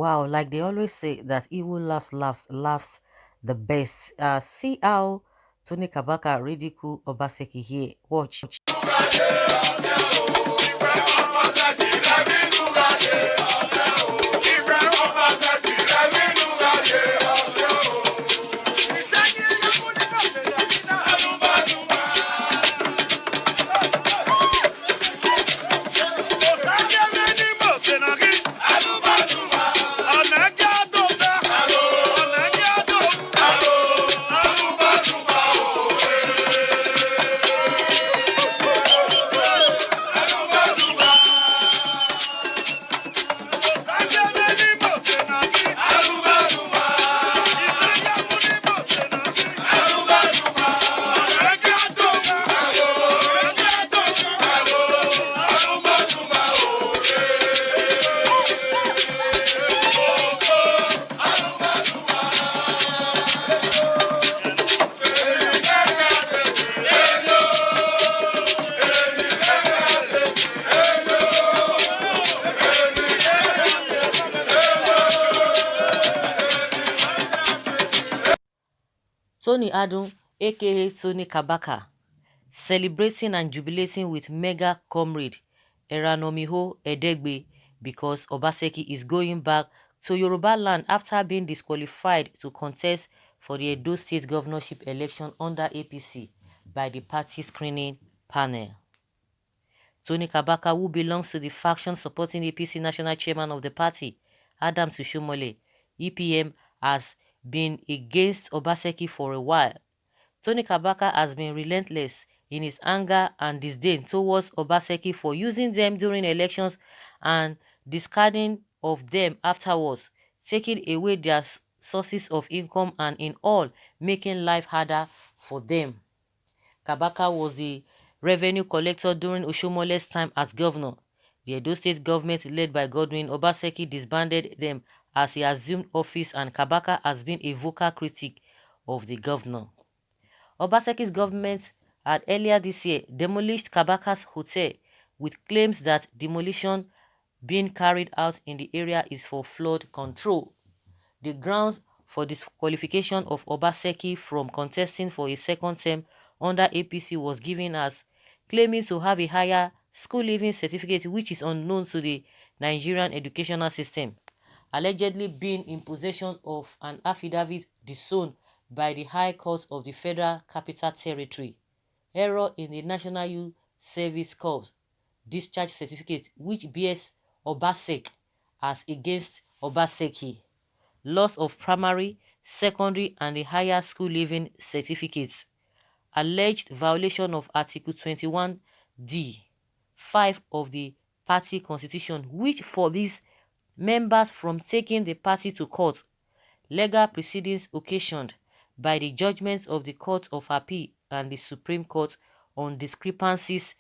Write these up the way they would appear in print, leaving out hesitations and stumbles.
Wow, like they always say that evil laughs the best. See how Tony Kabaka ridicule Obaseki here. Watch. Tony Adun, aka Tony Kabaka, celebrating and jubilating with mega comrade Р1Đ1ÇUL because Obaseki is going back to Yoruba land after being disqualified to contest for the Edo State governorship election under APC by the party screening panel. Tony Kabaka, who belongs to the faction supporting APC national chairman of the party, Adams Oshiomhole, EPM, has been against Obaseki for a while. Tony Kabaka has been relentless in his anger and disdain towards Obaseki for using them during elections and discarding of them afterwards, taking away their sources of income and in all making life harder for them. Kabaka was the revenue collector during Oshiomhole's time as governor. The Edo State government led by Godwin Obaseki disbanded them as he assumed office, and Kabaka has been a vocal critic of the governor. Obaseki's government had earlier this year demolished Kabaka's hotel with claims that demolition being carried out in the area is for flood control. The grounds for disqualification of Obaseki from contesting for a second term under APC was given as claiming to have a higher school leaving certificate which is unknown to the Nigerian educational system, allegedly being in possession of an affidavit disowned by the High Court of the Federal Capital Territory, error in the National Youth Service Corps discharge certificate which bears Obaseki as against Obaseki, loss of primary, secondary and the higher school leaving certificates, alleged violation of Article 21D, 5 of the party constitution which forbids members from taking the party to court, legal proceedings occasioned by the judgments of the Court of Appeal and the Supreme Court on discrepancies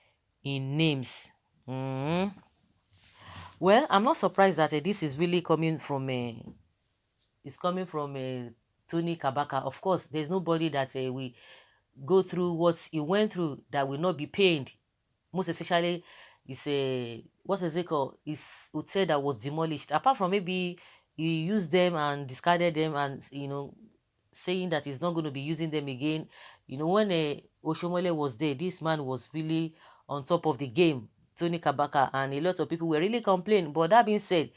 in names. Well, I'm not surprised that this is really coming from Tony Kabaka. Of course, there's nobody that we go through what he went through that will not be paid. Most especially, it's a what is it called? It's hotel that was demolished. Apart from maybe he used them and discarded them, and saying that he's not going to be using them again. When Oshiomhole was there, this man was really on top of the game, Tony Kabaka, and a lot of people were really complaining. But that being said,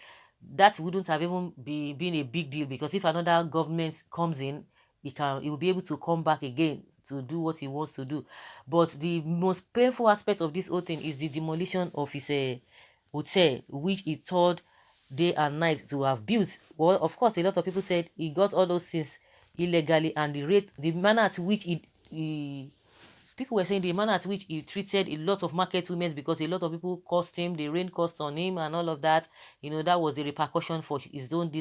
that wouldn't have even been a big deal, because if another government comes in, he will be able to come back again to do what he wants to do. But the most painful aspect of this whole thing is the demolition of his hotel, which he told day and night to have built. Well, of course, a lot of people said he got all those things illegally, and the manner at which people were saying the manner at which he treated a lot of market women, because a lot of people cost him, the rain cost on him and all of that. That was the repercussion for his own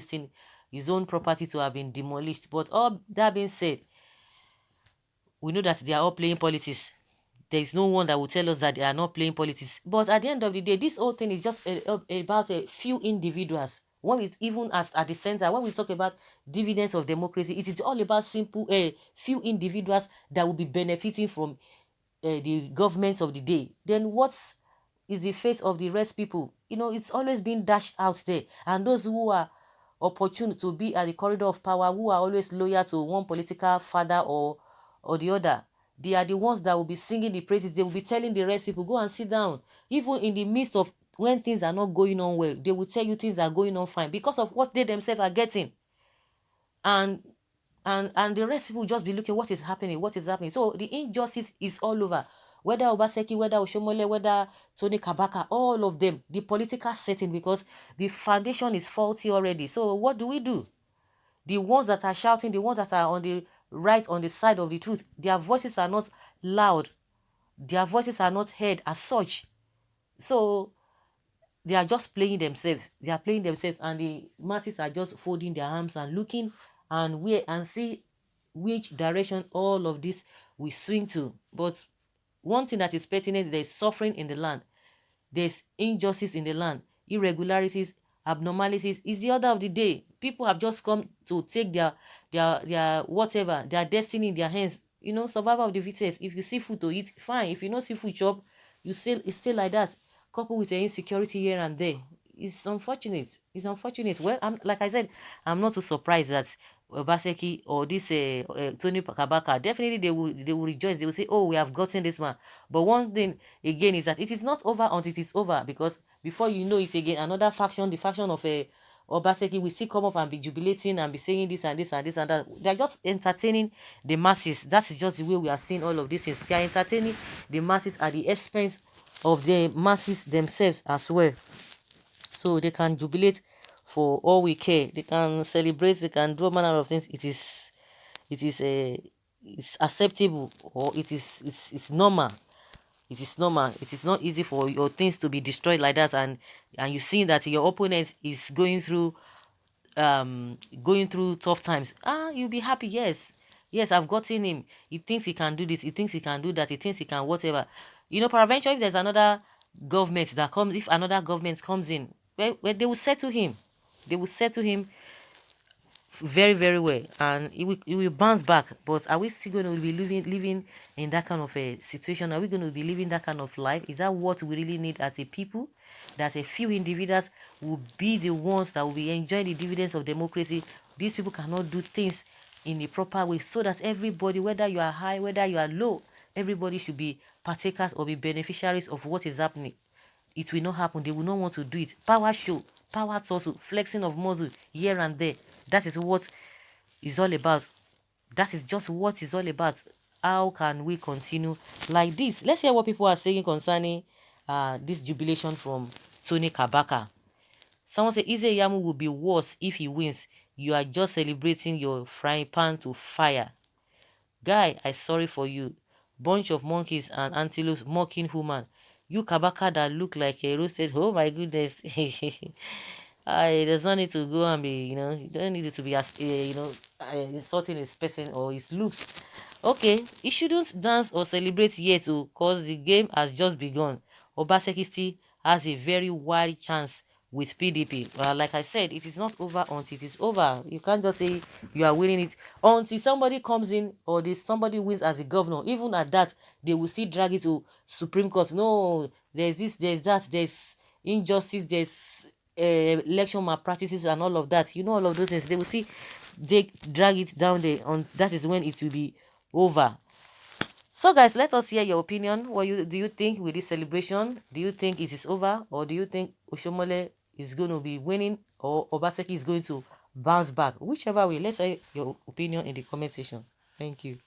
his own property to have been demolished. But all that being said, we know that they are all playing politics. There is no one that will tell us that they are not playing politics. But at the end of the day, this whole thing is just about a few individuals. When we even at the center, when we talk about dividends of democracy, it is all about simple few individuals that will be benefiting from the governments of the day. Then what is the fate of the rest people? It's always been dashed out there. And those who are opportune to be at the corridor of power, who are always loyal to one political father or the other. They are the ones that will be singing the praises. They will be telling the rest people, go and sit down. Even in the midst of when things are not going on well, they will tell you things are going on fine because of what they themselves are getting. And the rest people just be looking what is happening. So the injustice is all over. Whether Obaseki, whether Oshomole, whether Tony Kabaka, all of them, the political setting, because the foundation is faulty already. So what do? The ones that are shouting, the ones that are on the right, on the side of the truth, their voices are not loud. Their voices are not heard as such. So they are just playing themselves. They are playing themselves, and the masses are just folding their arms and looking and see which direction all of this will swing to. But one thing that is pertinent, there's suffering in the land. There's injustice in the land. Irregularities, abnormalities is the order of the day. People have just come to take their whatever, their destiny in their hands. Survival of the fittest. If you see food to eat, fine. If you don't see food chop, it's still like that. Coupled with the insecurity here and there. It's unfortunate. Well, like I said, I'm not too surprised that Obaseki or this Tony Kabaka, definitely they will rejoice. They will say, oh, we have gotten this man. But one thing again is that it is not over until it is over, because before you know it again, another faction, the faction of Obaseki, will still come up and be jubilating and be saying this and this and this and that. They're just entertaining the masses. That is just the way we are seeing all of these things. They are entertaining the masses at the expense of the masses themselves as well. So they can jubilate for all we care. They can celebrate. They can do all manner of things. It's acceptable, or it's normal. It is normal. It is not easy for your things to be destroyed like that, and you see that your opponent is going through tough times. You'll be happy. Yes, I've gotten him. He thinks he can do this, he thinks he can do that, he thinks he can whatever. Peradventure, if there's another government that comes, if another government comes in, well, they will settle him. They will settle him very, very well, and it will bounce back. But are we still going to be living in that kind of a situation? Are we going to be living that kind of life? Is that what we really need as a people? That a few individuals will be the ones that will be enjoying the dividends of democracy? These people cannot do things in a proper way, so that everybody, whether you are high, whether you are low, everybody should be partakers or be beneficiaries of what is happening. It will not happen. They will not want to do it. Power show, power tussle, flexing of muscle here and there. That is what is all about. That is just what is all about. How can we continue like this? Let's hear what people are saying concerning this jubilation from Tony Kabaka. Someone said Írè1Đ1ÇUL will be worse if he wins. You are just celebrating your frying pan to fire. Guy, I'm sorry for you. Bunch of monkeys and antelopes mocking human. You Kabaka that look like a roasted. Oh my goodness. It does not need to go and be, you don't need it to be as, insulting his person or his looks. Okay, he shouldn't dance or celebrate yet, because the game has just begun. Obaseki still has a very wide chance with PDP. Like I said, it is not over until it is over. You can't just say you are winning it until somebody comes in, or somebody wins as a governor. Even at that, they will still drag it to Supreme Court. No, there's this, there's that, there's injustice, there's election malpractices and all of that. All of those things. They will see, they drag it down there. That is when it will be over. So guys, let us hear your opinion. What do you think with this celebration? Do you think it is over, or do you think Oshomole is going to be winning, or Obaseki is going to bounce back? Whichever way, let's hear your opinion in the comment section. Thank you.